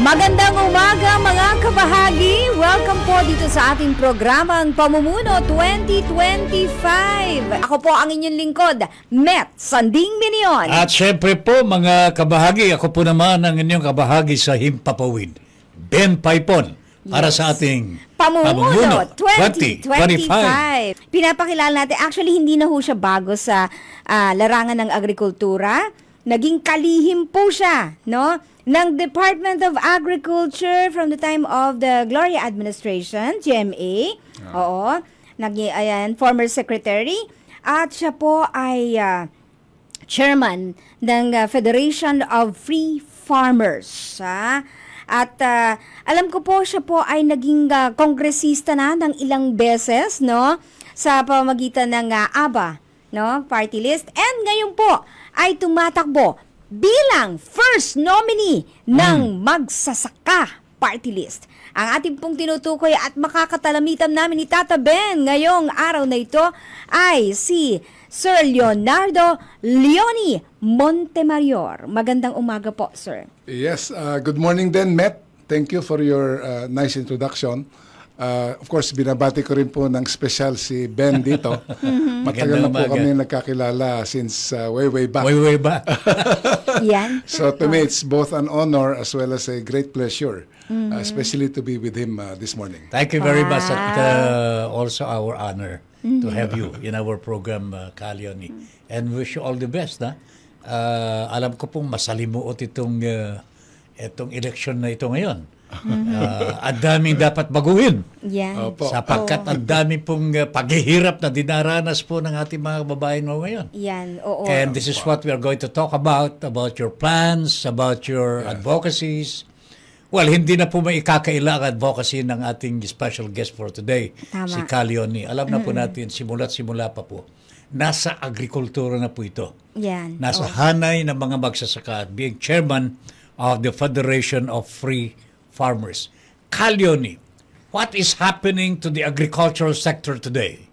Magandang umaga mga kabahagi! Welcome po dito sa ating programang Pamumuno 2025. Ako po ang inyong lingkod, Met Sanding Minion. At syempre po mga kabahagi, ako po naman ang inyong kabahagi sa Himpapawid, Ben Paipon, para sa ating Pamumuno 2025. Pinapakilala natin, actually hindi na ho siya bago sa larangan ng agrikultura. Naging kalihim po siya, no? Ng Department of Agriculture from the time of the Gloria Administration, GMA. Oo. Ayan, former secretary. At siya po ay chairman ng Federation of Free Farmers. At alam ko po siya po ay naging kongresista na ng ilang beses, no? Sa pamamagitan ng ABA, no? Party list. And ngayon po ay tumatakbo bilang first nominee ng Magsasaka Party List. Ang ating pong tinutukoy at makakatalamitam namin ni Tata Ben ngayong araw na ito ay si Sir Leonardo Leoni Montemayor. Magandang umaga po, sir. Yes, good morning then, Met. Thank you for your nice introduction. Of course, binabati ko rin po ng special si Ben dito. Matagal na po kami nagkakilala since way back. Way back. Yan. So to me, it's both an honor as well as a great pleasure, especially to be with him this morning. Thank you very much. At also our honor to have you in our program, Kalioni. And wish you all the best. Alam ko pong masalimuot itong election na ito ngayon. Ang daming dapat baguhin. Yeah. Sapagkat ang dami pong paghihirap na dinaranas po ng ating mga babaeng ngayon. Yan, oo. And this is what we are going to talk about your plans, about your advocacies. Well, hindi na po may ikakaila ang advocacy ng ating special guest for today, Tama. si Kalioni. Alam na po natin, simula pa po, nasa agrikultura na po ito. Yan. Nasa hanay ng mga magsasaka, being chairman of the Federation of Free Farmers. Kalioni, what is happening to the agricultural sector today?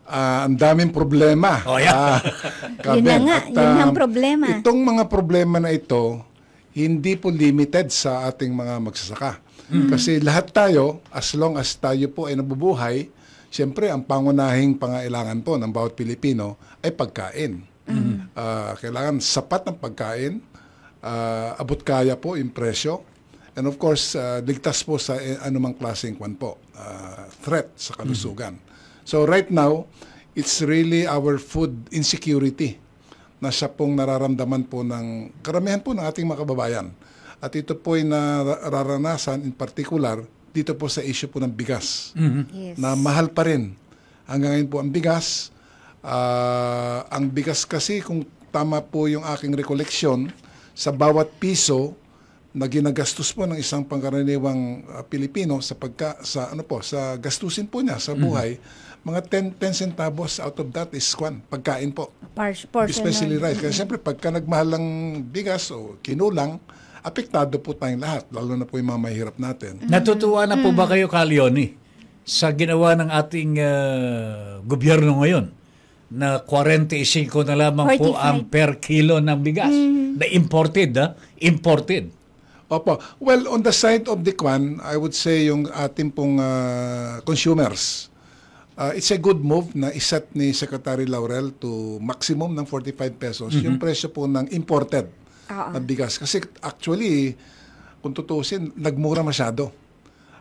Ang daming problema. Oh, yeah. Yun na nga, yun ang problema. Itong mga problema na ito, hindi po limited sa ating mga magsasaka. Kasi lahat tayo, as long as tayo po ay nabubuhay, siyempre ang pangunahing pangailangan po ng bawat Pilipino ay pagkain. Kailangan sapat ng pagkain, abot kaya po yung presyo, and of course, ligtas po sa anumang klaseng threat sa kalusugan. So right now, it's really our food insecurity na siya pong nararamdaman po ng karamihan po ng ating mga kababayan. At ito po ay nararanasan in particular dito po sa issue po ng bigas. Yes. Na mahal pa rin. Hanggang ngayon po ang bigas. Ang bigas kasi, kung tama po yung aking recollection, sa bawat piso na ginagastos po ng isang pangkaraniwang Pilipino sa gastusin po niya sa buhay, mga 10 centavos out of that is pagkain po. Especially rice. Kasi siyempre, pagka nagmahal ng bigas o kinulang, apektado po tayong lahat, lalo na po yung mga mahirap natin. Natutuwa na po ba kayo, Kalioni, sa ginawa ng ating gobyerno ngayon? Na 45 na lamang 45 po ang per kilo ng bigas na imported. Imported. Opo. Well, on the side of the I would say yung ating pong consumers, it's a good move na iset ni Secretary Laurel to maximum ng 45 pesos yung presyo po ng imported na bigas. Kasi actually, kung tutusin, nagmura masyado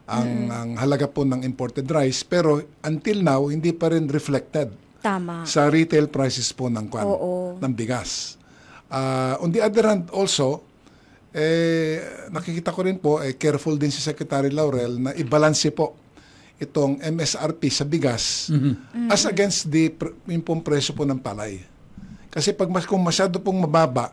ang halaga po ng imported rice, pero until now, hindi pa rin reflected sa retail prices po ng bigas. On the other hand also, nakikita ko rin po, careful din si Secretary Laurel na i-balance po itong MSRP sa bigas as against yung pong presyo po ng palay. Kasi kung masyado pong mababa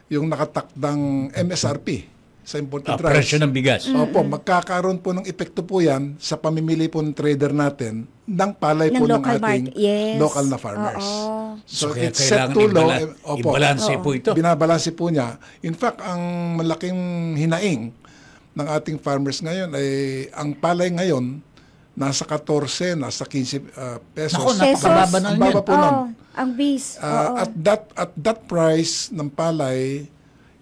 yung nakatakdang MSRP sa imported rice, presyo ng bigas. Opo, magkakaroon po ng epekto po yan sa pamimili po ng trader natin ng palay po ng ating local na farmers. So it's set to low. I-balanse po ito. Binabalanse po niya. In fact, ang malaking hinaing ng ating farmers ngayon ay ang palay ngayon nasa 14, nasa 15 pesos. Naku, napakababa na nun. Ang baba po nun. Ang base. At that price ng palay,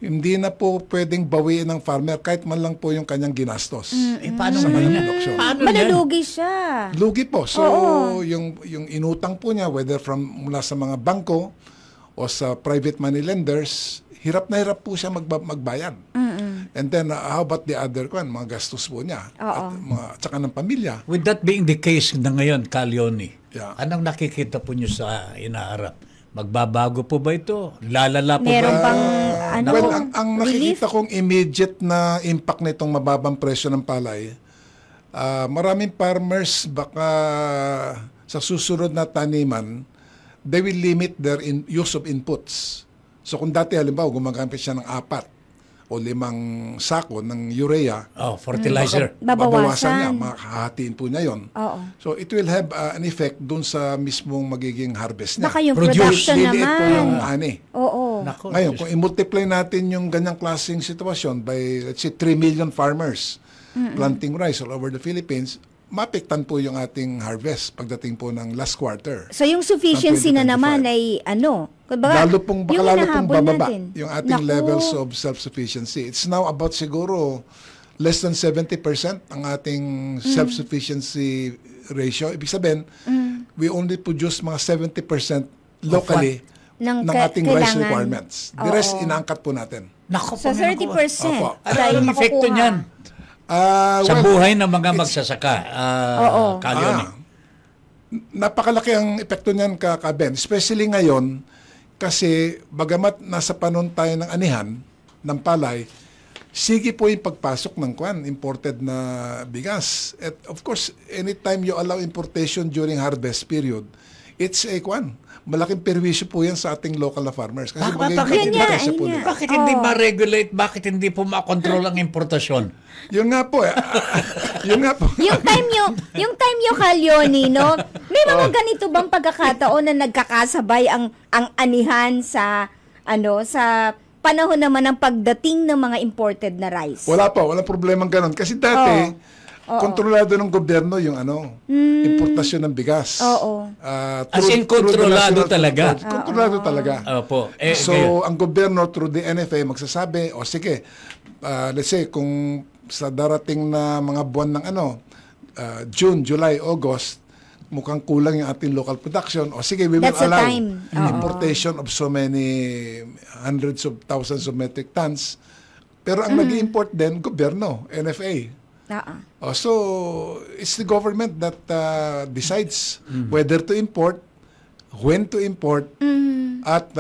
hindi na po pwedeng bawiin ng farmer kahit man lang po yung kanyang ginastos. Paano Sa ba kanyang yan? production. Paano yan? Malulugi siya. Lugi po. So, Oo. yung inutang po niya, whether mula sa mga bangko o sa private money lenders, hirap na hirap po siya magbayad. And then, how about the other mga gastos po niya? At tsaka ng pamilya. With that being the case na ngayon, Calioni, Yeah. anong nakikita po niyo sa inaharap? Magbabago po ba ito? Lalala po Meron ba? bang Well, ang relief? nakikita kong immediate na impact nitong mababang presyo ng palay, maraming farmers baka sa susunod na taniman, they will limit their use of inputs. So kung dati halimbawa gumagamit siya ng 4 o 5 sako ng urea, Fertilizer. babawasan niya, Babawasan. makahatiin po niya yon. Oo. So it will have an effect dun sa mismong magiging harvest niya. Baka yung Produce. production Liliit po yung naman. ani. Oo. Nako. Ngayon, kung i-multiply natin yung ganyang klaseng sitwasyon by, let's say, 3 million farmers planting rice all over the Philippines, mapektan po yung ating harvest pagdating po ng last quarter. So yung sufficiency na naman ay kumbaga, Lalo pong yung hinahabol bababa natin. yung ating Naku. levels of self-sufficiency. It's now about siguro less than 70% ang ating self-sufficiency ratio. Ibig sabihin, we only produce mga 70% locally Ng ating rice kailangan. requirements. The rest, Oo. inaangkat po natin. Nako So po, nako. 30%. Opo. Ano tayo ang epekto makukuha. niyan sa Well, buhay ng mga magsasaka, Calioni? napakalaki ang epekto niyan Ben. Especially ngayon, kasi bagamat nasa panon tayo ng anihan, ng palay, sige po yung pagpasok ng imported na bigas. At of course, anytime you allow importation during harvest period, it's a malaking perwisyo po yan sa ating local na farmers. Kasi Bakit magiging Yun nga, presyo po yun nila. nga. Bakit hindi ma-regulate? Bakit hindi po ma-control ang importasyon? Yun nga po. Yun nga po. Yung time nyo, Calioni, no? May mga ganito bang pagkakataon na nagkakasabay ang anihan sa sa panahon naman ng pagdating ng mga imported na rice? Wala pa, walang problema ganun. Kasi dati, kontrolado ng gobyerno yung importasyon ng bigas. Oo. As in, kontrolado talaga. Kontrolado talaga. Opo. So, ang gobyerno through the NFA magsasabi, sige, let's say, kung sa darating na mga buwan ng June, July, August, mukhang kulang yung ating local production, sige, we will That's the allow time. importation of so many hundreds of thousands of metric tons. Pero ang nag-import din, gobyerno, NFA. So, it's the government that decides whether to import, when to import, at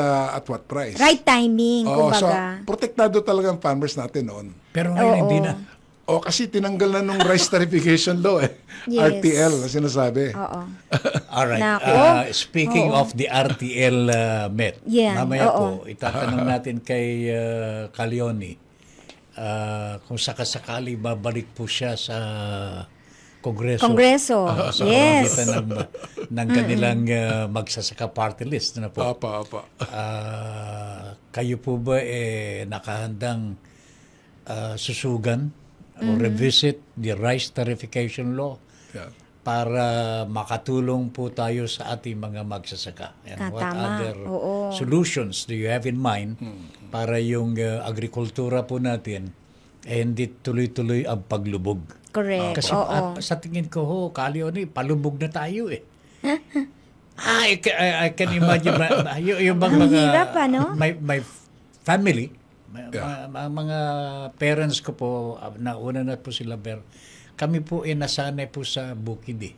what price. Right timing, So, kumbaga. protektado talaga ang farmers natin noon. Pero ngayon hindi na. Kasi tinanggal na nung rice tarification law Yes. RTL na sinasabi. Alright. Nako. Speaking of the RTL, Met, Yeah, mamaya oo. po, itatanong natin kay Calioni kung sakasakali babalik po siya sa Kongreso. Sa Yes. pamamagitan ng kanilang magsasaka party list. Na po. Apa. Kayo po ba nakahandang susugan o revisit the rice tarification law para makatulong po tayo sa ating mga magsasaka? And what Tama. other Oo. solutions do you have in mind para yung agrikultura po natin hindi tuloy-tuloy ang paglubog? Correct. Kasi sa tingin ko, Calioni, palubog na tayo I can imagine yung bang Ang mga hirap, my family, mga parents ko po, nauna na po sila, kami po nasanay po sa bukid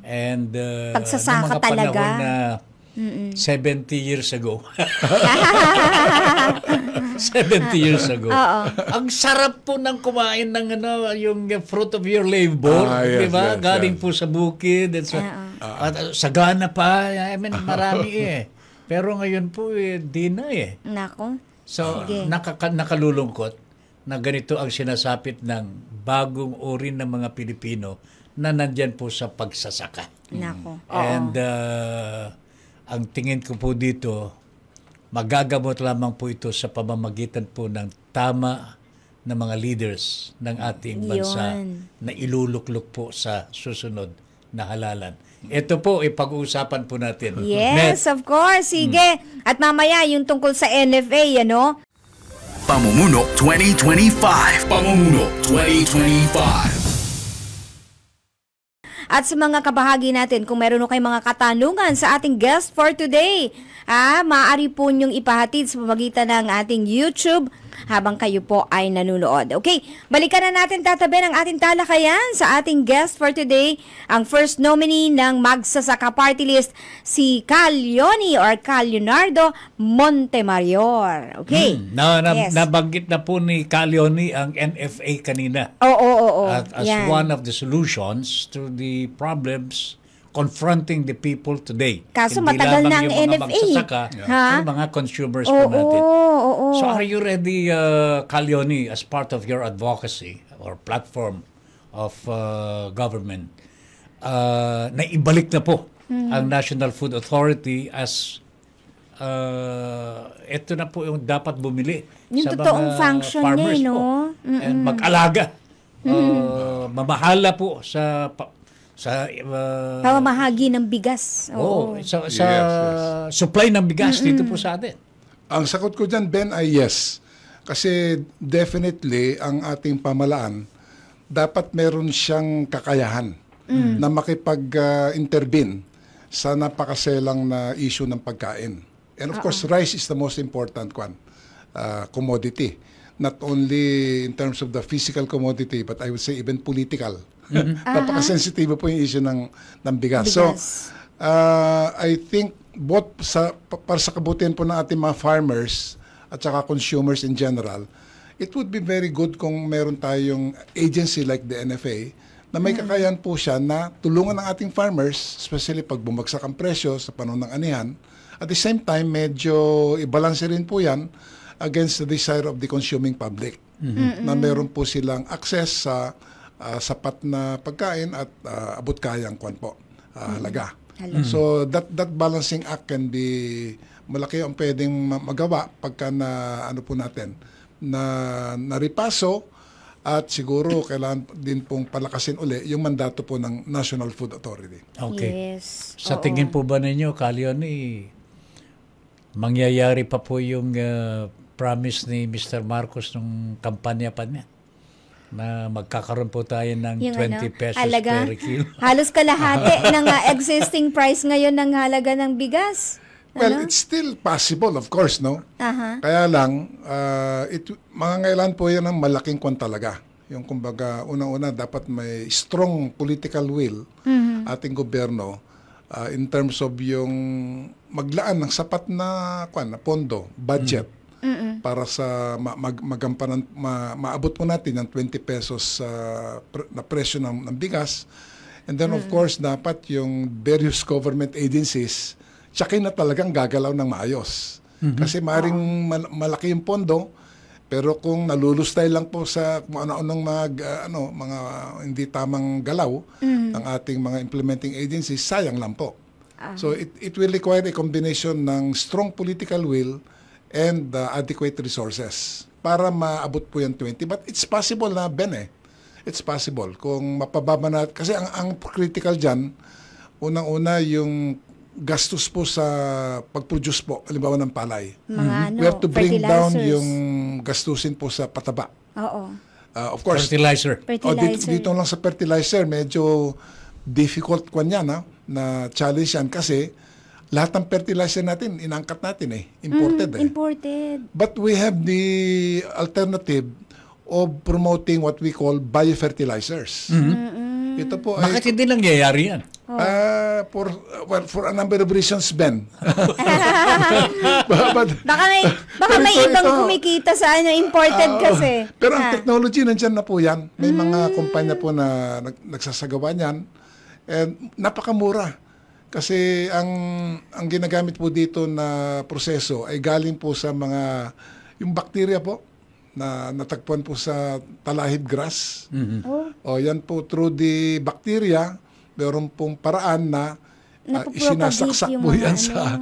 and Pagsasaka nung mga panahon talaga. na 70 years ago 70 years ago ang sarap po ng kumain ng yung fruit of your labor, Yes, di ba? yes, Galing yes. po sa bukid at sagana pa, marami pero ngayon po di na Nako. So, Sige. nakalulungkot na ganito ang sinasapit ng bagong uri ng mga Pilipino na nandyan po sa pagsasaka. Nako. And ang tingin ko po dito, magagamot lamang po ito sa pamamagitan po ng tama na mga leaders ng ating bansa Yun. na iluluklok po sa susunod na halalan. Ito po, ipag-uusapan po natin. Yes, of course. Sige. At mamaya, yung tungkol sa NFA, Pamumuno 2025. Pamumuno 2025. At sa mga kabahagi natin, kung meron na kayong mga katanungan sa ating guest for today, maaari po niyong ipahatid sa pamagitan ng ating YouTube habang kayo po ay nanonood. Okay, balikan na natin tatabi ng ating talakayan sa ating guest for today, ang first nominee ng Magsasaka Party List, si Cal Leoni or Cal Leonardo Montemayor. Okay. Yes. Nabanggit na po ni Cal Leoni ang NFA kanina. Oo. As Yan. one of the solutions to the problems confronting the people today. Kaso Hindi matagal lamang na ang yung mga NFA. magsasaka, Ha? yung mga consumers po natin. Oo. So are you ready, Cal Leoni, as part of your advocacy or platform of government, na ibalik na po ang National Food Authority as ito na po yung dapat bumili Yung sa totoong mga function farmers niya, no? po. And mag-alaga. Mamahala po sa Pamamahagi ng bigas. sa Yes. supply ng bigas dito po sa atin. Ang sagot ko dyan, Ben, ay yes. Kasi definitely, ang ating pamalaan, dapat meron siyang kakayahan na makipag-intervene sa napakaselang na issue ng pagkain. And of course, rice is the most important commodity. Not only in terms of the physical commodity, but I would say even political. Napaka-sensitive po yung issue ng bigas. So, I think both para sa kabutihan po ng ating mga farmers at saka consumers in general, it would be very good kung meron tayong agency like the NFA na may kakayahan po siya na tulungan ng ating farmers, especially pag bumagsak ang presyo sa panahon ng anihan. At the same time, medyo i-balance rin po yan against the desire of the consuming public. Na meron po silang access sa sapat na pagkain at abot kayang halaga. So that balancing act can be malaki ang pwedeng magawa pagka na ripaso at siguro kailangan din pong palakasin uli yung mandato po ng National Food Authority. Okay. Yes. Sa tingin po ba ninyo, Cal Leoni, mangyayari pa po yung promise ni Mr. Marcos nung kampanya pa niya? Na magkakaroon po tayo ng Yung 20 pesos halaga, per kilo. halos kalahati ng existing price ngayon ng halaga ng bigas. Well, it's still possible, of course, no? Kaya lang, mangangailangan po yan ng malaking talaga. Yung kumbaga, unang-una, dapat may strong political will ating gobyerno in terms of yung maglaan ng sapat na pondo, budget, para sa magampanan, maabot po natin ng 20 pesos na presyo ng bigas. And then, of course, dapat yung various government agencies tsakin na talagang gagalaw ng maayos. Kasi maaaring malaki yung pondo, pero kung nalulustay lang po sa kung ano-anong mga hindi tamang galaw ng ating mga implementing agencies, sayang lang po. So it will require a combination ng strong political will and adequate resources para maabot po yung 20. But it's possible na, Ben, it's possible. Kung mapababa na, kasi ang critical dyan, unang-una yung gastos po sa pag-produce po, halimbawa ng palay. We have to bring down yung gastusin po sa pataba. Oo. Of course, Fertilizer. Dito lang sa fertilizer, medyo difficult na challenge yan kasi lahat ng fertilizer natin, inangkat natin imported. Imported. But we have the alternative of promoting what we call biofertilizers. Ito po ay... Bakit hindi nangyayari yan? For a number of reasons, Ben. Baka may ibang kumikita sa imported kasi. Pero ang technology, nandyan na po yan. May mga kumpanya po na nagsasagawa niyan. And napakamura. Kasi ang ginagamit po dito na proseso ay galing po sa yung bakterya po na natagpuan po sa talahib grass. O yan po through the bacteria, meron pong paraan na isinasaksak po yan sa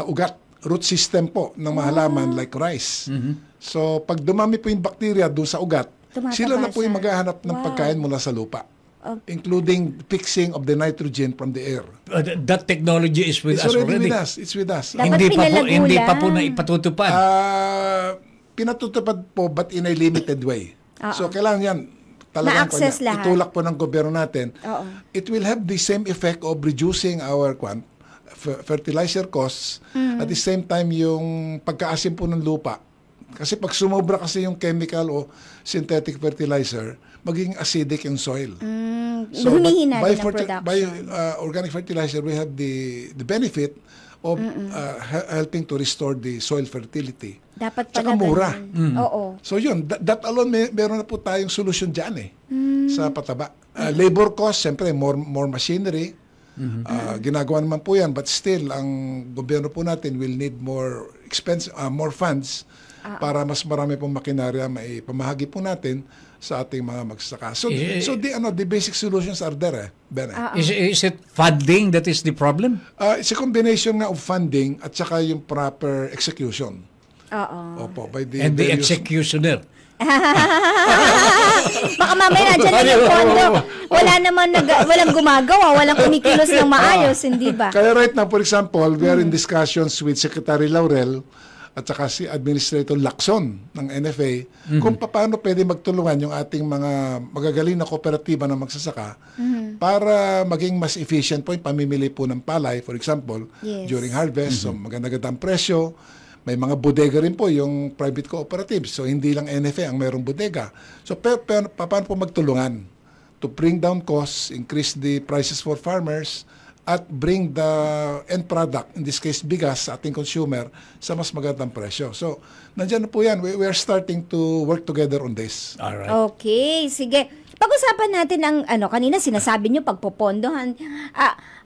ugat, root system po ng mga halaman like rice. So pag dumami po yung bakterya doon sa ugat, sila na po yung maghahanap ng pagkain mula sa lupa. Including fixing of the nitrogen from the air. That technology is with us already. It's with us. Dapat Hindi pa po na ipatutupad. pinatutupad po but in a limited way. So kailangan yan talagang Ma-access lahat. itulak po ng gobyerno natin. Oo. It will have the same effect of reducing our fertilizer costs at the same time yung pagkaasim po ng lupa. Kasi pag sumobra kasi yung chemical o synthetic fertilizer, magiging acidic yung soil. Humihina din ang production. By organic fertilizer, we have the benefit of helping to restore the soil fertility. Dapat Tsaka pala mura. ganun. Oo. So yun, that alone, meron na po tayong solution dyan sa pataba. Labor cost, siyempre, more machinery. Ginagawa naman po yan, but still, ang gobyerno po natin will need more more funds para mas marami pong makinarya maipamahagi po natin sa ating mga magsasaka. So the basic solutions are there, Ben. Is it funding that is the problem? It's a combination nga of funding at saka yung proper execution. Oo. Opo, by the And the various- executioner. Baka mamaya nandiyan na yung pondo. Walang gumagawa, walang kumikilos ng maayos, hindi ba? Kaya right now, for example, we are in discussions with Secretary Laurel at saka si Administrator Lacson ng NFA kung paano pwede magtulungan yung ating mga magagaling na kooperatiba na magsasaka para maging mas efficient po yung pamimili po ng palay, for example, Yes. during harvest. So maganda-ganda ang presyo. May mga bodega rin po yung private cooperatives. So hindi lang NFA ang mayroong bodega. So paano po magtulungan to bring down costs, increase the prices for farmers, at bring the end product, in this case bigas, sa ating consumer sa mas magandang presyo. So, nandiyan na po yan. We are starting to work together on this. All right. Okay, sige. Pag-usapan natin ang kanina sinasabi nyo pagpopondohan.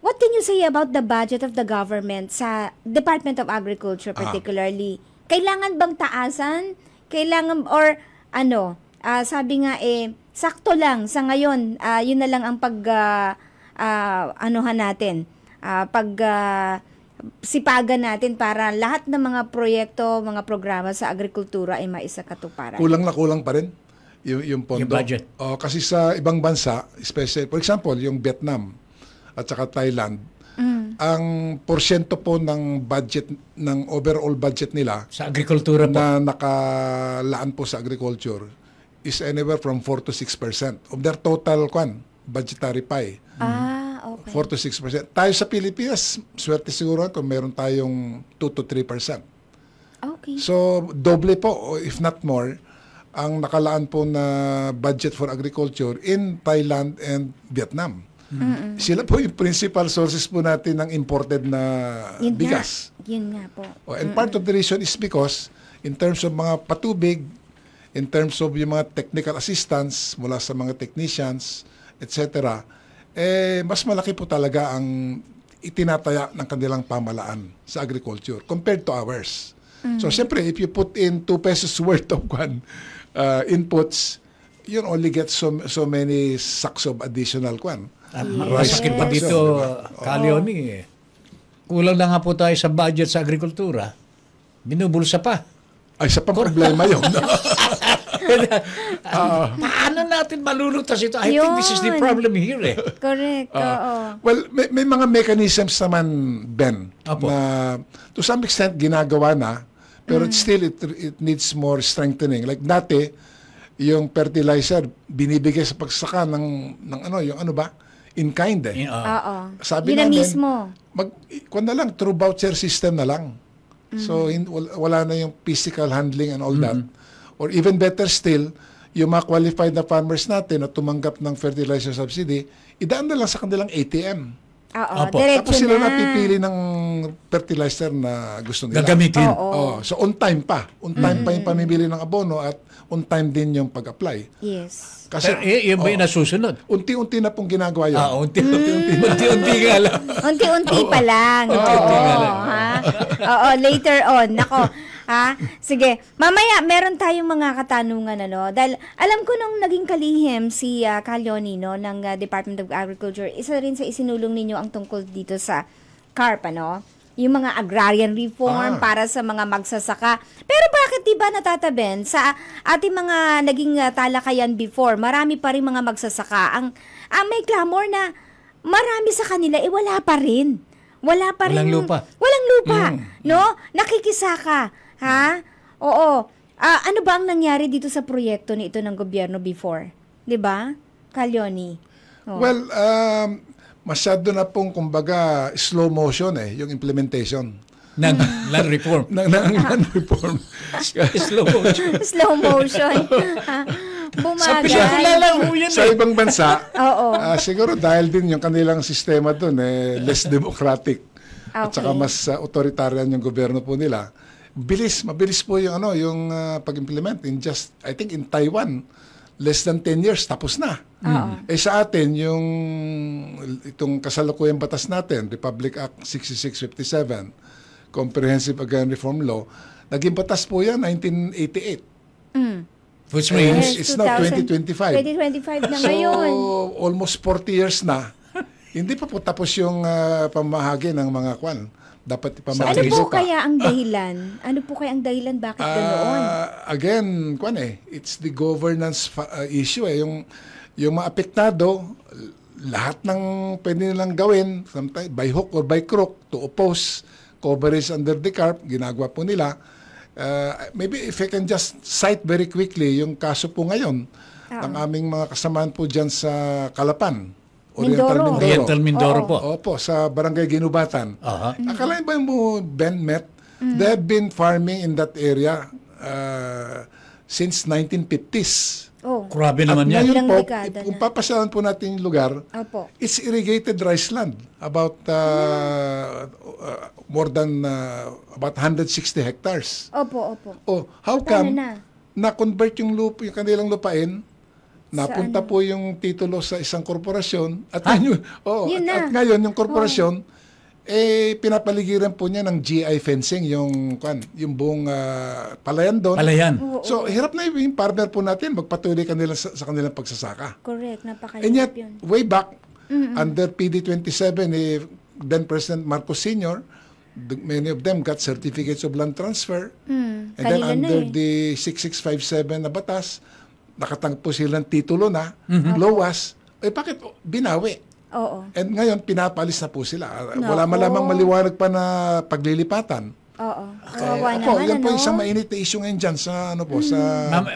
What can you say about the budget of the government sa Department of Agriculture particularly? Kailangan bang taasan? Kailangan or sabi nga sakto lang sa ngayon. Yun na lang ang sipagan natin para lahat ng mga proyekto, mga programa sa agrikultura ay maisakatuparan. Kulang na kulang pa rin yung pondo. Yung budget. Kasi sa ibang bansa, especially, for example, yung Vietnam at saka Thailand, ang porsyento po ng budget, ng overall budget nila Sa agrikultura po. na nakalaan po sa agriculture is anywhere from 4 to 6% of their total budgetary pie. Okay. 4 to 6%. Tayo sa Pilipinas, swerte siguro kung meron tayong 2 to 3%. Okay. So, doble po, if not more, ang nakalaan po na budget for agriculture in Thailand and Vietnam. Sila po yung principal sources po natin ng imported na Yun bigas. Yun nga po. And part of the reason is because in terms of mga patubig, in terms of yung mga technical assistance mula sa mga technicians, etc., mas malaki po talaga ang itinataya ng kanilang pamalaan sa agriculture compared to ours. So, siyempre, if you put in 2 pesos worth of inputs, you only get so many sacks of additional Masakit pa dito, Calioni. Kulang na nga po tayo sa budget sa agrikultura. Binubulsa pa. Ay, sa problema yun. Paano natin malulutas ito? I think this is the problem here Correct. Oo. Well, may mga mechanisms naman, Ben, Apo. na to some extent ginagawa na, pero still it needs more strengthening. Like dati, yung fertilizer binibigay sa pagsaka ng in kind Oo. Sabi Yun na namin, mismo. kung na lang, through voucher system na lang. So, wala na yung physical handling and all that. Or even better still, yung mga qualified na farmers natin na tumanggap ng fertilizer subsidy, idaan na lang sa kanilang ATM. Oo. Opo. Diretso Tapos sila na. napipili ng fertilizer na gusto nila. Gagamitin. Oo. So, on time pa. On time pa yung pamimili ng abono at on time din yung pag-apply. Yes. Kasi, Yun ba yung nasusunod? unti-unti na pong ginagawa yun. Unti-unti nga lang. Unti-unti pa lang. Unti-unti nga lang. Oo, later on. Nako. Sige. Mamaya, meron tayong mga katanungan, Dahil alam ko nung naging kalihim si Calioni, ng Department of Agriculture, isa rin sa isinulong ninyo ang tungkol dito sa CARP, yung mga agrarian reform para sa mga magsasaka. Pero bakit di ba natataben sa ating mga naging talakayan before, marami pa rin mga magsasaka ang may clamor na marami sa kanila wala pa rin. Wala pa rin. Walang lupa. Walang lupa, no? Nakikisaka, ha? Oo. Ano ba ang nangyari dito sa proyekto nito ng gobyerno before? 'Di ba? Kalyoni. Oh. Well, masyado na pong kumbaga slow motion yung implementation ng land reform. ng land reform. Slow motion. Slow motion. Sa Bumagal. pelikula lang ho yan Sa ibang bansa, Oo. siguro dahil din yung kanilang sistema doon less democratic at Okay. saka mas authoritarian yung gobyerno po nila. Mabilis po yung yung pag-implement I think in Taiwan less than 10 years tapos na. Sa atin yung itong kasalukuyang batas natin, Republic Act 6657, Comprehensive Agrarian Reform Law, naging batas po yan 1988. Which means, It's now 2025. 2025 na So, ngayon. almost 40 years na. Hindi pa po tapos yung pamahagi ng mga kwan. Dapat Ano ipamahagi po pa. kaya ang dahilan? Ano po kaya ang dahilan bakit ganoon? Again, kwan it's the governance issue Yung mga apektado, lahat ng pwede nilang gawin, sometimes by hook or by crook, to oppose coverage under the CARP, ginagawa po nila. Maybe if I can just cite very quickly yung kaso po ngayon ng aming mga kasamaan po dyan sa Calapan, Mindoro. Oriental Mindoro po. Opo, sa Barangay Ginubatan. Aha. Akalain ba mo, Ben, Met? They have been farming in that area since 1950s. Oh. Grabe At naman yan. ngayon Ilang po, dekada kung na. papasyalan po natin yung lugar, Opo. it's irrigated rice land. About more than about 160 hectares. Opo, opo. Oh, how Paano come na? na-convert yung kanilang lupain, napunta ano? po yung titulo sa isang korporasyon at Yun na. at ngayon yung korporasyon pinapaligiran po niya ng GI fencing yung buong palayan doon. Palayan. So hirap na yung partner po natin magpatuloy sa kanilang pagsasaka. Correct, And napakahirap yet yun. way back under PD27 then President Marcos Sr., many of them got certificates of land transfer. And then kanila na under the 6657 na batas, nakatanggap po sila ng titulo na, LOAS, bakit binawi? Oo. And ngayon, pinapaalis na po sila. Wala malamang maliwanag pa na paglilipatan. Oo. Kawawa Opo, naman, yan po ano? isang mainit na issue ngayon dyan sa, sa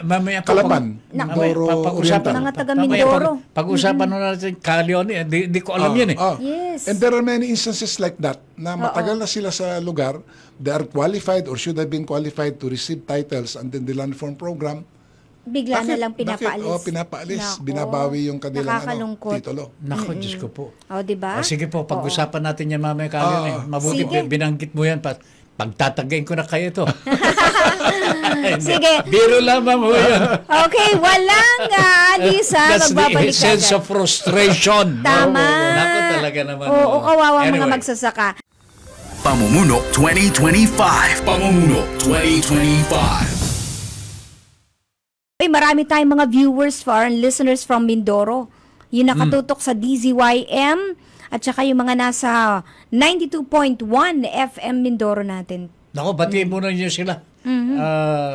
Mamaya pa- Calapan, Mindoro Oriental. Mga taga Mindoro. Pag-usapan natin Kalyoni, di ko alam yan eh. Yes. And there are many instances like that na matagal na sila sa lugar, they are qualified or should have been qualified to receive titles under the land reform program. Bigla na lang pinapaalis. Pinapaalis. Nako. Binabawi yung kanilang Nakakalungkot. titulo. Naku, Diyos ko po. O, diba? Sige po, pag-usapan natin yan mamaya Kalyoni. Mabuti Sige. binanggit mo yan. Pagtatagayin ko na kayo ito. Sige. Biro lamang mo yan. Okay, walang alis ha. That's the Magbabalik essence agad. of frustration. Tama. Naku talaga naman. Oo, kawawa mga Anyway. magsasaka. Pamumuno 2025. Pamumuno 2025. Marami tayong mga viewers, foreign listeners from Mindoro. Yung nakatutok sa DZYM at saka yung mga nasa 92.1 FM Mindoro natin. Naku, batiin muna niyo sila.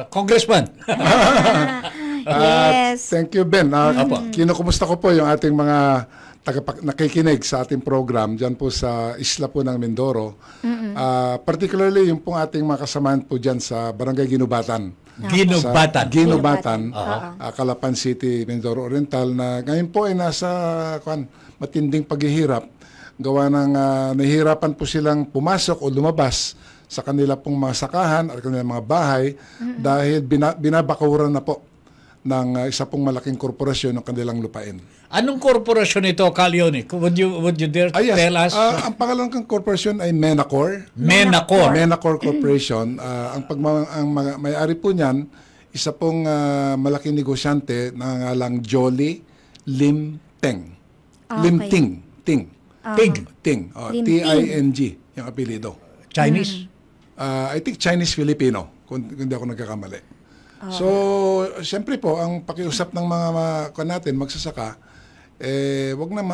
Congressman. Yes. Thank you, Ben. Kinukumusta ko po yung ating mga nakikinig sa ating program dyan po sa isla po ng Mindoro. Particularly yung pong ating mga kasamaan po dyan sa Barangay Ginubatan. Ginubatan. Ginubatan, Calapan City, Mindoro Oriental, na ngayon po ay nasa matinding paghihirap. Gawa ng nahihirapan po silang pumasok o lumabas sa kanila pong mga sakahan at kanilang mga bahay dahil binabakuran na po ng isa pong malaking korporasyon ng kanilang lupain. Anong korporasyon ito, Kalyoni? Would you dare Yes. tell us? Ang pangalan ng korporasyon ay Menacor. Menacor. Menacor Corporation. Ang may-ari po niyan, isa pong malaking negosyante na ngalang Jolly Lim Teng. Lim Ting. Ting. Ting. Lim Ting, yung apelido. Chinese? I think Chinese-Filipino, kung hindi ako nagkakamali. So, siyempre po, ang pakiusap ng mga natin, magsasaka,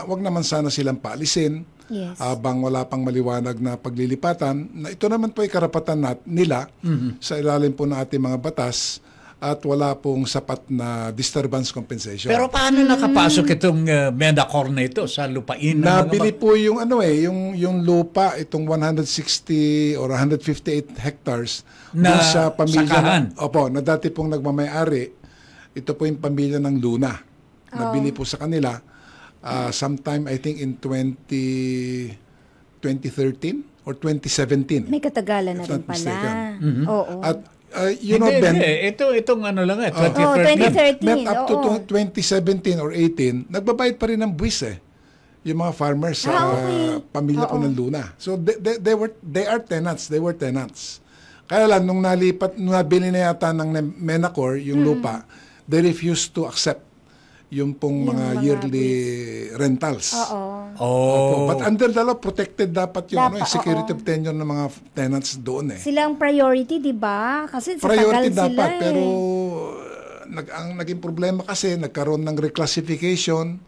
wag naman sana silang paalisin Yes. habang wala pang maliwanag na paglilipatan. Na ito naman po ay karapatan nila sa ilalim po ng ating mga batas at wala pong sapat na disturbance compensation. Pero paano nakapasok itong Menacor na ito sa lupain? ng Nabili mga po yung yung lupa, itong 160 or 158 hectares Na dun sa pamilya sakahan. na dati pong nagmamay-ari. Ito po yung pamilya ng Luna. Nabili po sa kanila sometime I think in 2013 or 2017. May katagalan na If rin not pala. mistaken. Oo. At you know, Hindi, Ben, itong ano lang 2013. 2013. Met up to oo. 2017 or 18, nagbabayad pa rin ng buwis yung mga farmers sa okay. pamilya po ng Luna. So they are tenants, they were tenants. Kaya lang nung nabili na yata ng Menacor yung lupa, they refused to accept yung pong Yung mga mga yearly rentals. Oo. Oh. But under the law, protected dapat yung Dapat, security oo. of tenure ng mga tenants doon Sila ang priority, di ba? Kasi sa Priority tagal dapat, sila pero ang naging problema kasi, nagkaroon ng reclassification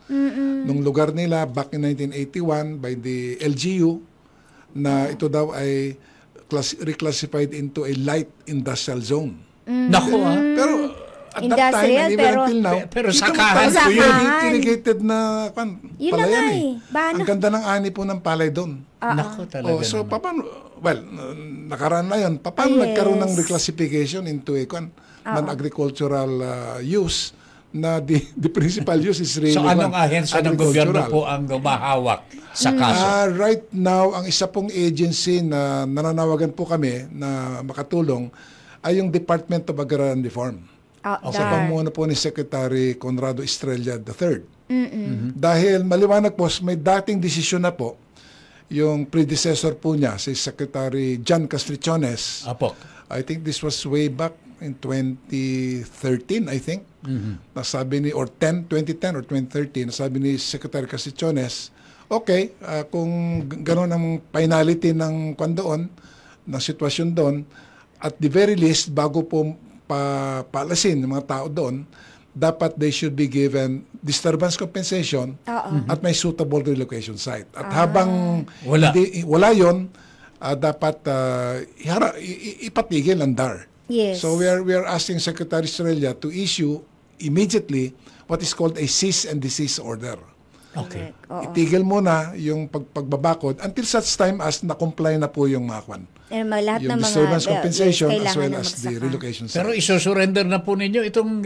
ng lugar nila back in 1981 by the LGU na ito daw ay reclassified into a light industrial zone. Naku Pero at that time, Industrial, and even pero- until now, pero dito sakahan magpapalay po yun. irrigated na Yun na palayan nga eh. Bana. Ang ganda ng ani po ng palay doon. Naku talaga So, naman. paano, well, nakaraan na yun. Paano Yes. nagkaroon ng reclassification into a non-agricultural use na the principal use is really So anong ahensya ng gobyerno agricultural. po ang gumahawak sa kaso? Right now, ang isa pong agency na nananawagan po kami na makatulong ay yung Department of Agrarian Reform. Sa pamuno po ni Secretary Conrado Estrella III. Dahil maliwanag po, may dating desisyon na po yung predecessor po niya, si Secretary John Castrichones. Apo. I think this was way back in 2013, I think. Nasabi ni, or 2010 or 2013, nasabi ni Secretary Castrichones, okay, kung gano'n ang finality ng doon, ng sitwasyon doon, at the very least, bago po paalasin ng mga tao doon, dapat they should be given disturbance compensation at may suitable relocation site. At habang wala yon, dapat ipatigil ang DAR. Yes. So we are asking Secretary Estrella to issue immediately what is called a cease and desist order. Okay. Itigil muna yung pagbabakod until such time as na-comply na po yung mga kwan. Lahat Yung ng mga disturbance compensation as kailangan well na as the magsaka. relocation site. Pero isosurrender na po ninyo itong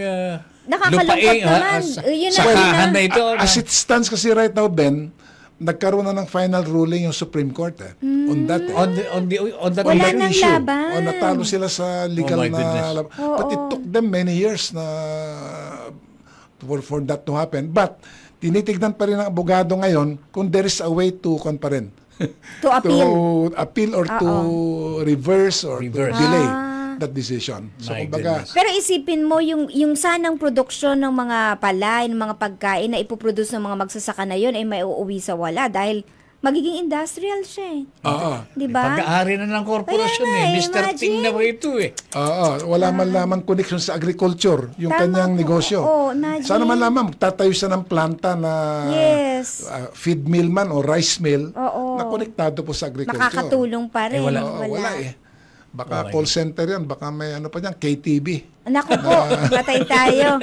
Nakakalungkot naman. Yun na sakahan yun na ito. As it stands kasi right now, Ben, nagkaroon na ng final ruling yung Supreme Court on that. on that Wala issue. nang laban. O natalo sila sa legal Oh my na goodness. laban. But it took them many years na for that to happen. But tinitignan pa rin ng abogado ngayon kung there is a way to pa rin. To appeal. To appeal or to reverse or to Reverse. delay that decision. So, My kumbaga, goodness. Pero isipin mo yung sanang produksyon ng mga palay, ng mga pagkain na ipoproduce ng mga magsasaka na yun ay may uuwi sa wala dahil magiging industrial siya Di ba? Pag-aari na ng korporasyon Kaya nga, Mr. Ting na imagine. ba ito wala man lamang connection sa agriculture, yung Tama kanyang po. negosyo. Oo, imagine. Sana man lamang, magtatayo siya ng planta na Yes. feed mill man o rice mill Oo. na konektado po sa agriculture. Makakatulong pa rin. wala. Wala Baka call center yan, baka may pa dyan, KTV. Naku po, patay tayo.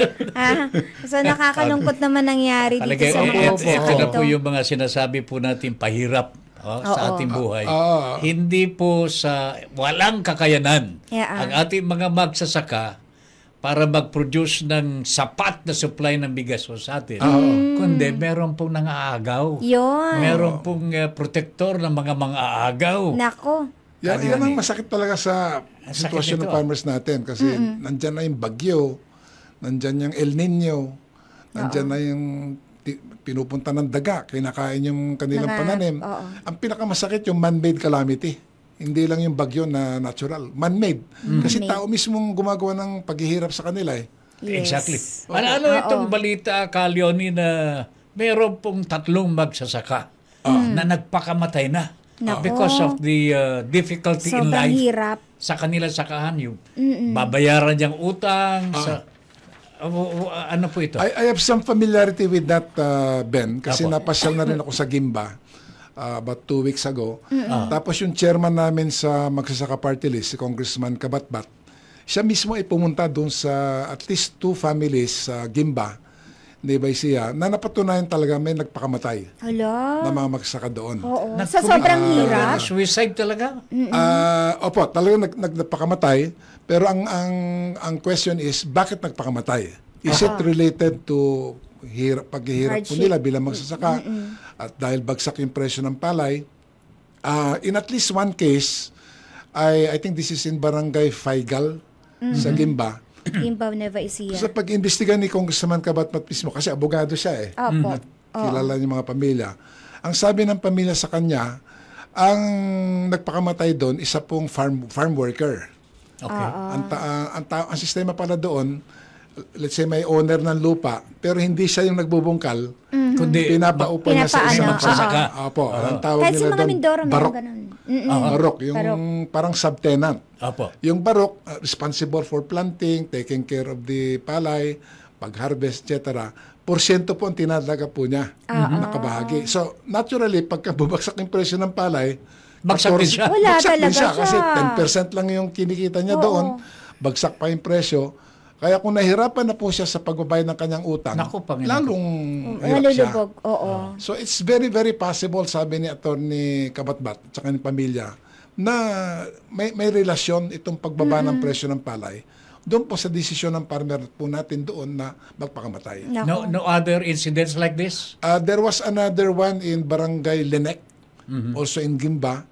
So nakakalungkot naman nangyari dito Talaga, sa mga ito na ito. po yung mga sinasabi po natin pahirap sa ating buhay. Hindi po sa walang kakayanan ang ating mga magsasaka para mag-produce ng sapat na supply ng bigas sa atin. Kundi meron pong nangaagaw. Yun. Meron pong protector ng mga aagaw. Nako. Yan ang masakit talaga sa sitwasyon ng farmers natin kasi nandyan na yung bagyo, nandyan yung El Nino, nandyan na yung pinupunta ng daga, kinakain yung kanilang pananim. Ang pinakamasakit yung man-made calamity. Hindi lang yung bagyo na natural, man-made. Kasi tao mismong gumagawa ng paghihirap sa kanila Yes. Exactly. Ano itong balita, Calioni, na meron pong 3 magsasaka na nagpakamatay na. Because of the difficulty in Sobrang life hirap. sa kanilang sakahan, yung babayaran niyang utang sa ano po ito? I have some familiarity with that, Ben, kasi Apo. napasyal na rin ako sa Gimba about 2 weeks ago. Tapos yung chairman namin sa Magsasaka Party List, si Congressman Kabatbat, siya mismo ay pumunta doon sa at least 2 families sa Gimba, Nueva Ecija, na napatunayan talaga may nagpakamatay Hala. na mga magsasaka doon. Oo. Sa sobrang hirap. Suicide talaga? Opo, talagang nagpakamatay, pero ang question is, bakit nagpakamatay? Is it related to paghihirap po Hardship. nila bilang magsasaka at dahil bagsak yung presyo ng palay? In at least one case, I think this is in Barangay Faigal sa Gimba. Gimba, Nueva Ecija. Sa pag-imbestiga ni Congressman Kabatbat mismo, kasi abogado siya Opo. kilala niya mga pamilya. Ang sabi ng pamilya sa kanya, ang nagpakamatay doon, isa pong farm worker. Okay. Ang sistema pala doon, let's say may owner ng lupa, pero hindi siya yung nagbubungkal, Kundi, pinapaupa niya sa isang magsasaka. Opo, ang tawag Kahit sa nila mga doon, Mindoro, meron barok. ganun. Barok, yung parang subtenant. Opo. Yung barok, responsible for planting, taking care of the palay, pag-harvest, etc. Porsyento po ang tinalaga po niya, nakabahagi. So, naturally, pagka bubagsak yung presyo ng palay, Bagsak din siya. Wala bagsak din talaga siya. Kasi siya. 10% lang yung kinikita niya doon, bagsak pa yung presyo. Kaya kung nahirapan na po siya sa pagbabayad ng kanyang utang, Naku, Panginoon. lalong hirap siya. Malulubog. Oo. So it's very, very possible, sabi ni Atty. Kabatbat at saka ni pamilya, na may relasyon itong pagbaba ng presyo ng palay doon po sa desisyon ng farmer po natin doon na magpakamatay. Nako. No other incidents like this? There was another one in Barangay Lenek, also in Gimba.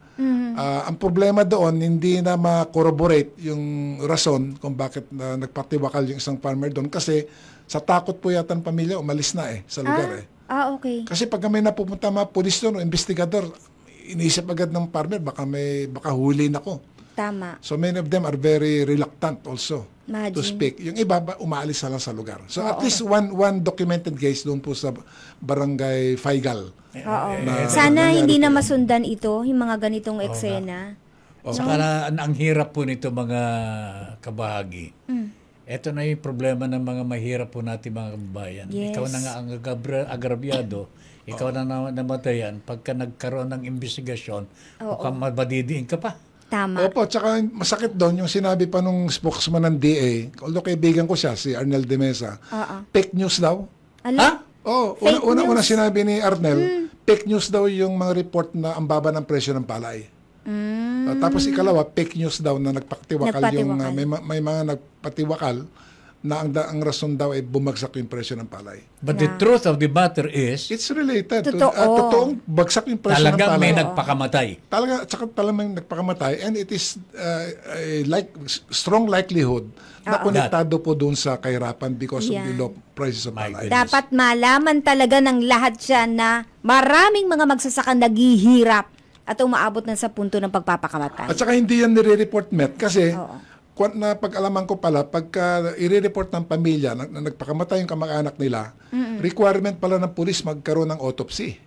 Ang problema doon, hindi na ma-corroborate yung rason kung bakit nagpatiwakal yung isang farmer doon kasi sa takot po yata ng pamilya, umalis na sa lugar Okay. Kasi pag may napupunta mga pulis doon o investigador, iniisip agad ng farmer, baka huli na ko. Tama. So many of them are very reluctant also Imagine. to speak. Yung iba, umaalis na lang sa lugar. So at least one documented case doon po sa Barangay Faigal. Oo. Na- Sana nangyari hindi po na yun. masundan ito, yung mga ganitong eksena. Saka ang hirap po nito mga kabahagi. Ito na yung problema ng mga mahirap po natin mga kababayan. Yes. Ikaw na nga ang agrabyado, ikaw na namatayan, pagka nagkaroon ng investigasyon, mukhang mabadidiin ka pa. Tama. Opo, tsaka masakit doon yung sinabi pa nung spokesman ng DA, although kaibigan ko siya, si Arnel de Mesa, fake news daw. Ala? Oh, Fake una news? sinabi ni Arnel, fake news daw yung mga report na ang baba ng presyo ng palay. Tapos ikalawa, fake news daw na nagpatiwakal yung may mga nagpatiwakal na ang rason daw ay bumagsak yung presyo ng palay. But the truth of the matter is, It's related. Totoo. Totoong bagsak yung presyo ng talagang palay. may nagpakamatay. Talagang nagpakamatay and it is strong likelihood na konektado po doon sa kahirapan because of the low prices of My palay. goodness. Dapat malaman talaga ng lahat siya na maraming mga magsasaka naghihirap at umaabot na sa punto ng pagpapakamatay. At saka hindi yan nire-report Met kasi na pag-alaman ko pala, pagka i-report ng pamilya na nagpakamatay yung kamag-anak nila, requirement pala ng pulis magkaroon ng autopsy.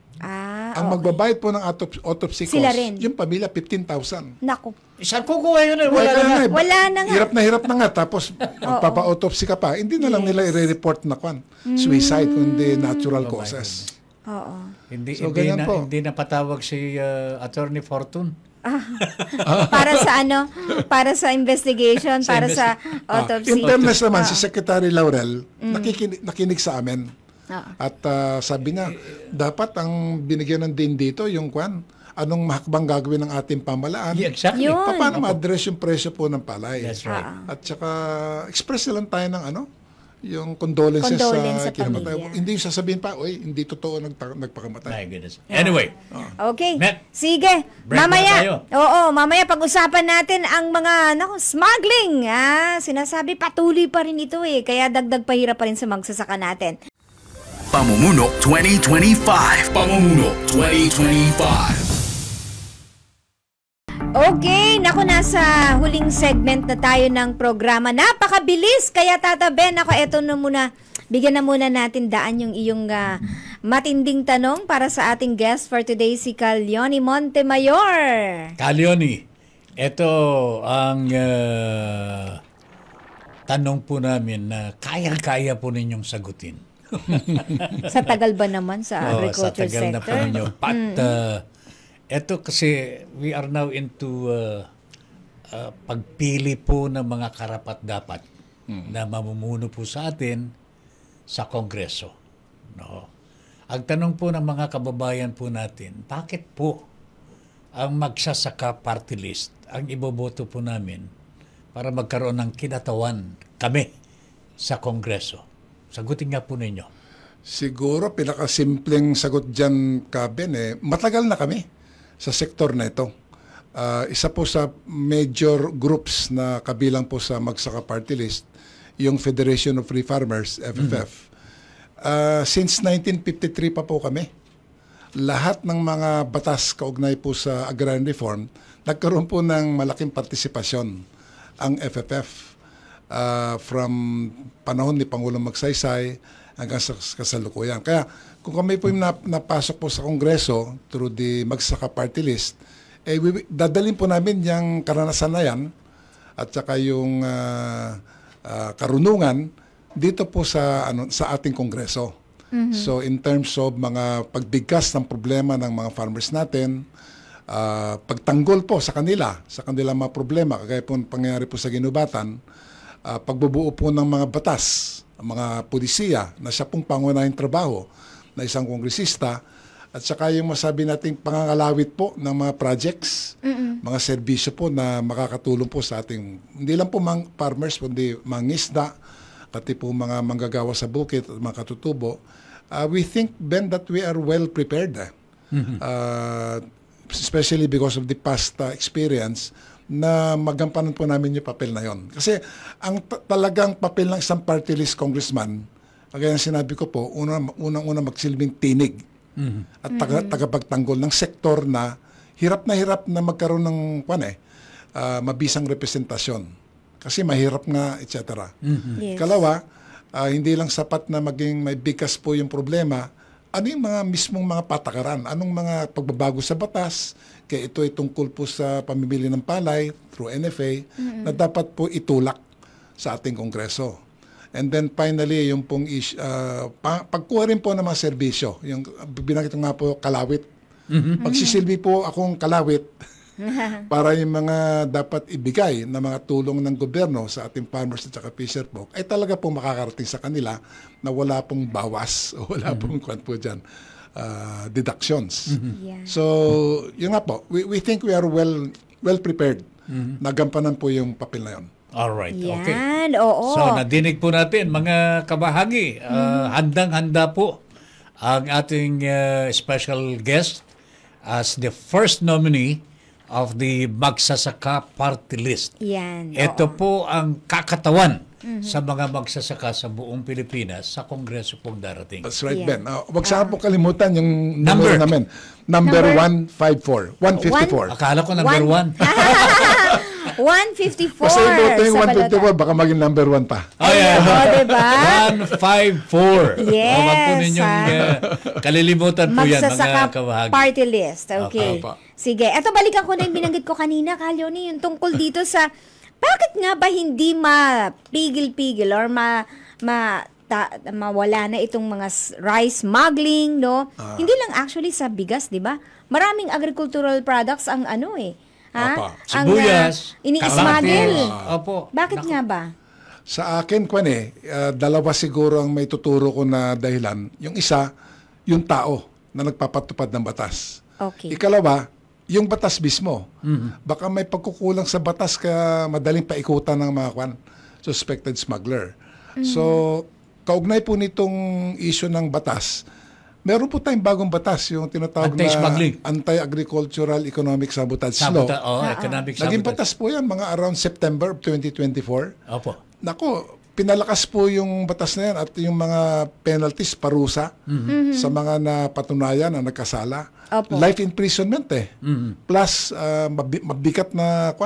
Ang magbabayad po ng autopsy Sila cost, rin. yung pamilya, 15,000. Naku. Saan kukuha yun? Wala Kaya na nga, Wala na nga. Hirap na nga. Tapos magpapa-autopsy ka pa. Hindi na lang nila i-report na suicide, kundi natural causes. Oo. Hindi, So, hindi, ganyan na, po. hindi na patawag si Attorney Fortune. Para sa para sa investigation, para sa autopsy. In fairness naman, si Secretary Laurel, nakinig sa amin. At sabi niya, dapat ang binigyan ng din dito, yung anong hakbang gagawin ng ating pamalaan. Yeah, exactly. Yun. Paano ma-address yung presyo po ng palay? That's right. At saka, express na lang tayo ng yung condolences Condolence sa sa kinamatay. pamilya. Hindi yung sasabihin pa, hindi totoo nagpakamatay. My goodness. Anyway, Okay. Met. Sige. Break Mamaya. muna tayo. Mamaya pag-usapan natin ang mga smuggling. Sinasabi patuloy pa rin ito Kaya dagdag pahirap pa rin sa magsasaka natin. Pamumuno 2025. Pamumuno 2025. Okay, nasa huling segment na tayo ng programa. Napakabilis, kaya Tata Ben, eto na muna. Bigyan na muna natin daan yung iyong matinding tanong para sa ating guest for today, si Calioni Montemayor. Calioni, ito ang tanong po namin na kaya-kaya po ninyong sagutin. Sa tagal ba naman sa agriculture sa tagal na po sector? ninyo. But, eto kasi we are now into pagpili po ng mga karapat-dapat na mamumuno po sa atin sa Kongreso. No? Ang tanong po ng mga kababayan po natin, bakit po ang magsasaka party list ang iboboto po namin para magkaroon ng kinatawan kami sa Kongreso? Sagutin nga po ninyo. Siguro, pinakasimpleng sagot dyan, Kaben, matagal na kami sa sektor na ito. Isa po sa major groups na kabilang po sa Magsaka Party List, yung Federation of Free Farmers, FFF. Since 1953 pa po kami. Lahat ng mga batas kaugnay po sa agrarian reform, nagkaroon po ng malaking partisipasyon ang FFF from panahon ni Pangulong Magsaysay hanggang sa kasalukuyan. Kaya kung kami po yung napasok po sa Kongreso through the Magsaka Party List, dadalhin po namin yung karanasan na yan at saka yung karunungan dito po sa ating Kongreso. So in terms of mga pagbigkas ng problema ng mga farmers natin, pagtanggol po sa kanilang mga problema, kagaya po pangyayari po sa ginubatan, pagbubuo po ng mga batas, mga pulisiya na siya pong pangunahing trabaho na isang kongresista, at saka yung masabi nating pangangalawit po ng mga projects, mga serbisyo po na makakatulong po sa ating, hindi lang po mga farmers, kundi mga ngisda, pati po mga manggagawa sa bukid at mga katutubo. We think, Ben, that we are well prepared. Especially because of the past experience na magampanan po namin yung papel na yon. Kasi ang talagang papel ng isang party list congressman, kagaya sinabi ko po, unang-una magsilbing tinig at tagapagtanggol ng sektor na hirap na magkaroon ng mabisang representasyon. Kasi mahirap nga, etc. Yes. Kalawa, hindi lang sapat na maging may bigkas po yung problema, ano yung mga mismong mga patakaran? Anong mga pagbabago sa batas? Kaya ito ay tungkol po sa pamimili ng palay through NFA na dapat po itulak sa ating Kongreso. And then finally, yung pong pagkuha rin po ng mga serbisyo. Yung binanggit nga po, kalawit. Magsisilbi po akong kalawit para yung mga dapat ibigay na mga tulong ng gobyerno sa ating farmers at saka fisher folk ay talaga pong makakarating sa kanila na wala pong bawas o wala pong deductions. Yeah. So, yun nga po, we think we are well prepared. Nagampanan po yung papel na yun. Alright, okay. Yan, oo. So, nadinig po natin, mga kabahagi, handang-handa po ang ating special guest as the first nominee of the Magsasaka Party List. Yan, Ito oo. po ang kakatawan sa mga magsasaka sa buong Pilipinas sa Kongreso pong darating. That's right, Yeah. Ben. Huwag sana po kalimutan yung Number. number namin. Number 154. 154. Akala ko number One. 1. 154. Basta iboto yung sa balota. 154, baka maging number 1 pa. Oh, yeah. Oo, diba? 154. Yes, Huwag po ninyong kalilimutan po yan, Magsasaka mga kabahagi. party list. Okay. Opo. Sige. Eto, balikan ko na yung binanggit ko kanina, Kalyoni, yung tungkol dito sa bakit nga ba hindi mapigil-pigil or mawala na itong mga rice smuggling, no? Hindi lang actually sa bigas, di ba? Maraming agricultural products ang Opo. Sibuyas, ini-smuggle. kamatis. Opo. Bakit nga ba? Sa akin, dalawa siguro ang may tuturo ko na dahilan. Yung isa, yung tao na nagpapatupad ng batas. Okay. Ikalawa, yung batas mismo. Baka may pagkukulang sa batas kaya madaling paikutan ng mga suspected smuggler. So, kaugnay po nitong issue ng batas, meron po tayong bagong batas, yung tinatawag Anti-smuggling. na Anti-Agricultural Economic Sabotage Law. Economic Naging sabotage. batas po yan, mga around September of 2024. Opo. Nako, pinalakas po yung batas na yan at yung mga penalties, parusa sa mga napatunayan na nagkasala. Opo. Life imprisonment plus mabigat na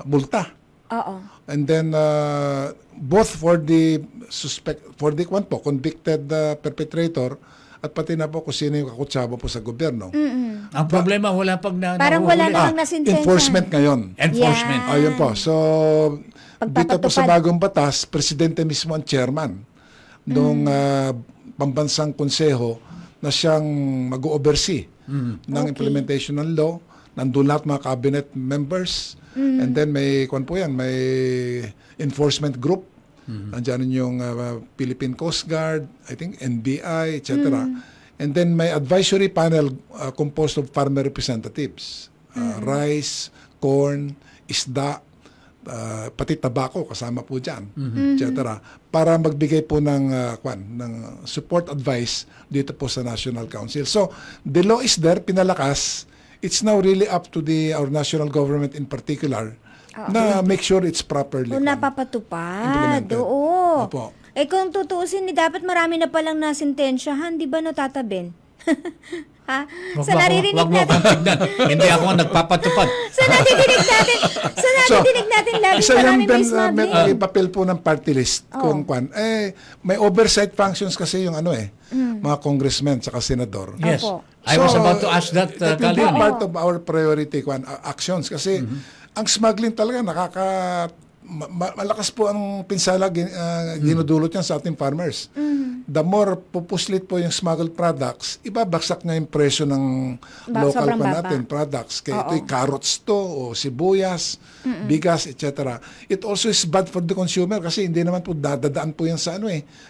multa. Oo. And then both for the convicted perpetrator at pati na po kung sino yung kakutsaba po sa gobyerno. Ang problema, wala pag Parang wala nahuhuli. namang nasintensya. Enforcement ngayon. Enforcement. Yeah. Ayun po. So, dito po sa Pagpapatupad. bagong batas, presidente mismo ang chairman nung pambansang konseho na siyang mag-oversee ng implementation ng law. nandun lahat mga cabinet members. And then may may enforcement group. Nandiyan yung Philippine Coast Guard, I think NBI, etc. And then may advisory panel composed of farmer representatives. Rice, corn, isda, pati tabako kasama po dyan, etc. Para magbigay po ng support advice dito po sa National Council. So, the law is there, pinalakas. It's now really up to our national government in particular na make sure it's properly Kung napapatupad. implemented. Oo. Opo. Kung tutuusin, dapat marami na palang nasintensyahan, di ba natatabin? Ha? Sa naririnig Wag mo natin. akong tignan. Hindi ako nagpapatupad. Sa nadidinig natin lagi Isa marami yan may din smuggling. may papel po ng party list kung may oversight functions kasi yung mga congressmen at senador. Yes. Opo. I was about to ask that, It will be Kalion. part of our priority actions kasi ang smuggling talaga malakas po ang pinsala ginudulot yan sa ating farmers. The more pupuslit po yung smuggled products, ibabagsak na yung presyo ng local sobrang pa baba. natin products. Kaya ito'y carrots to, o sibuyas, bigas, etc. It also is bad for the consumer kasi hindi naman po dadaan po yan sa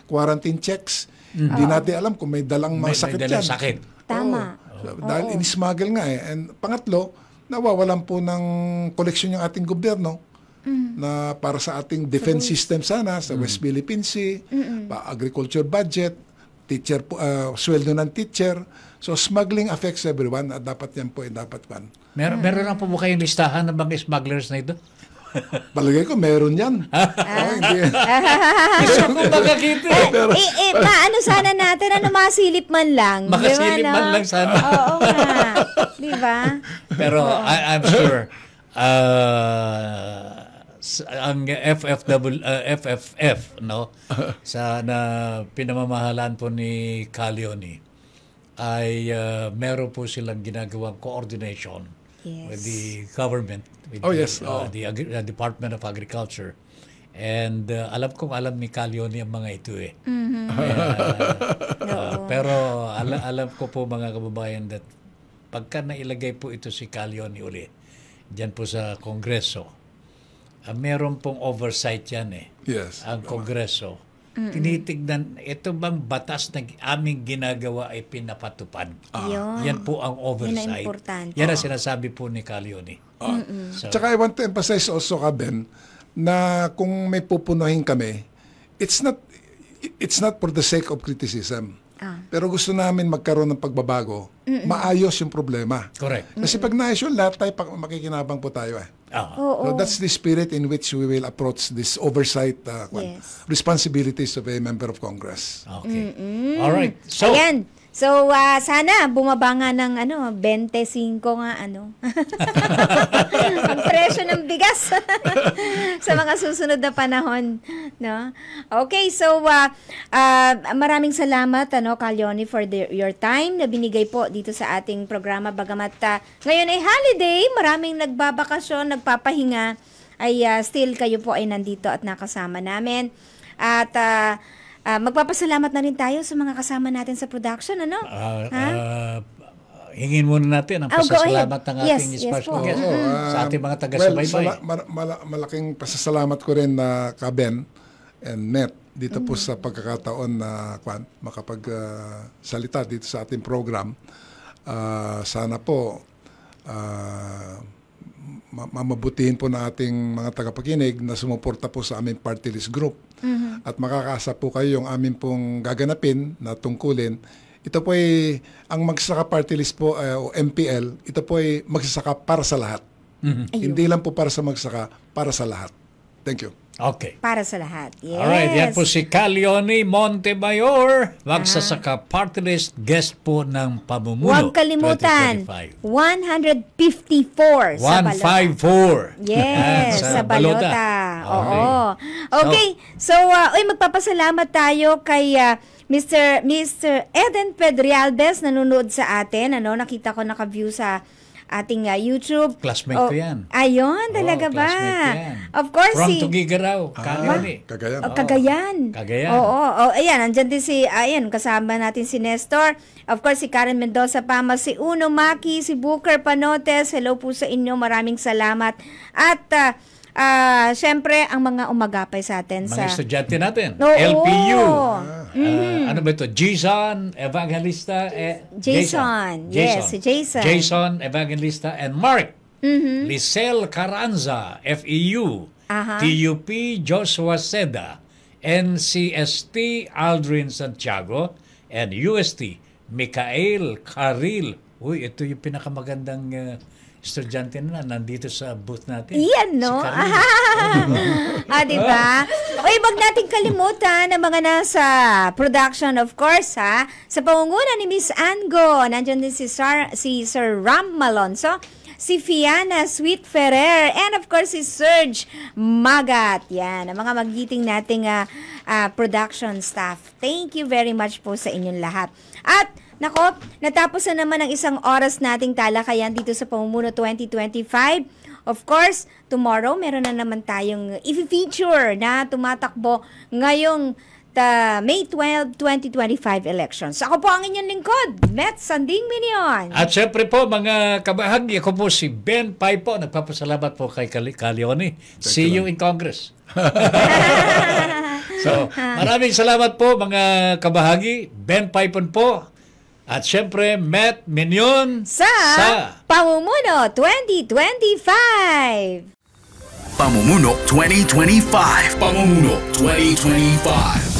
quarantine checks. Hindi natin alam kung may dalang mga sakit May dalang yan. Tama. Dahil in-smuggle nga And pangatlo, nawawalan po ng koleksyon yung ating gobyerno na para sa ating defense system sana sa West Philippine Sea, agriculture budget, teacher sweldo ng teacher. So smuggling affects everyone at dapat yan po dapat pan. Meron lang po ba kayong listahan ng mga smugglers na ito? Palagay ko meron yan. Hindi. Gusto ko makakita. Paano sana natin, masilip man lang. Makasilip diba, man lang sana. Oo nga. Di ba? Pero I'm sure ang FFF na pinamamahalaan po ni Calioni ay meron po silang ginagawang coordination with the government, with the Department of Agriculture. And alam ni Calioni ang mga ito pero alam ko po mga kababayan that pagka nailagay po ito si Calioni uli diyan po sa Kongreso, meron pong oversight yan Yes. ang Kongreso. Tinitignan, ito bang batas na aming ginagawa ay pinapatupad? Yan po ang oversight. Yan ang importante. Yan ang sinasabi po ni Calioni. Tsaka I want to emphasize also, Ben, na kung may pupunuhin kami, it's not for the sake of criticism. Pero gusto namin magkaroon ng pagbabago, maayos yung problema. Correct. Kasi pag naayos yun, lahat tayo makikinabang po tayo So that's the spirit in which we will approach this oversight responsibilities of a member of Congress. Okay. All right. So, Ayan. So, sana bumaba nga ng 25 nga ang presyo ng bigas sa mga susunod na panahon, no? Okay, so maraming salamat Calioni for your time na binigay po dito sa ating programa. Bagamat ngayon ay holiday, maraming nagbabakasyon, nagpapahinga, ay still kayo po ay nandito at nakasama namin. At magpapasalamat na rin tayo sa mga kasama natin sa production, hingin muna natin ang pasasalamat ng ating special guest sa ating mga taga-subaybay. Malaking pasasalamat ko rin na Kaben and Net dito po sa pagkakataon na makapagsalita dito sa ating program. Sana po mamabutihin po na ating mga tagapakinig na sumuporta po sa aming party list group. At makakaasa po kayo yung aming pong gaganapin na tungkulin. Ito po ay, ang Magsasaka Party List po o MPL, ito po ay magsasaka para sa lahat. Hindi lang po para sa magsasaka, para sa lahat. Thank you. Okay. Para sa lahat. Yes. Alright, yan po si Calioni Montemayor, Magsasaka Party List, guest po ng Pamumuno. Huwag kalimutan, 2025. 154 sa Balota. 154. Yes, sa Balota. Oo. Okay, so magpapasalamat tayo kay Mr. Eden Pedrialbes, nanonood sa atin. Nakita ko naka-view sa ating YouTube. Classmate ko yan. Ayun, talaga ba? Classmate ko yan. Of course, From si... Tugigaraw, Cagayan. Cagayan. Cagayan. Cagayan. Oo, ayan, andyan din si, ayan, kasama natin si Nestor. Of course, si Karen Mendoza Pama, si Uno Maki, si Booker Panotes. Hello po sa inyo, maraming salamat. At, syempre, ang mga umagapay sa atin Mga estudyante natin. Oo. LPU. Ano ba ito? Jason Evangelista. Jason. Yes, si Jason. Jason Evangelista and Mark. Lisel Carranza, FEU. TUP Joshua Seda. NCST Aldrin Santiago. And UST Mikael Caril. Uy, ito yung pinakamagandang estudyante na nandito sa booth natin. Iyan, no? Si diba? Uy, wag natin kalimutan ang mga nasa production, of course, ha? Sa pangunguna ni Miss Ango, nandiyan din si Sir Ram Malonzo, si Fiana Sweet Ferrer, and of course, si Serge Magat. Yan, ang mga magiting nating production staff. Thank you very much po sa inyong lahat. At nako, natapos na naman ang isang oras nating talakayan dito sa Pamumuno 2025. Of course, tomorrow meron na naman tayong i-feature na tumatakbo ngayong May 12, 2025 elections. Ako po ang inyong lingkod, Met Sanding Minion. At syempre po, mga kabahagi, ako po si Ben Paipo. Nagpapasalamat po kay Calioni. See you in Congress. So, maraming salamat po mga kabahagi. Ben Paipon po. At syempre, Met Minion Sa Pamumuno 2025. Pamumuno 2025. Pamumuno 2025.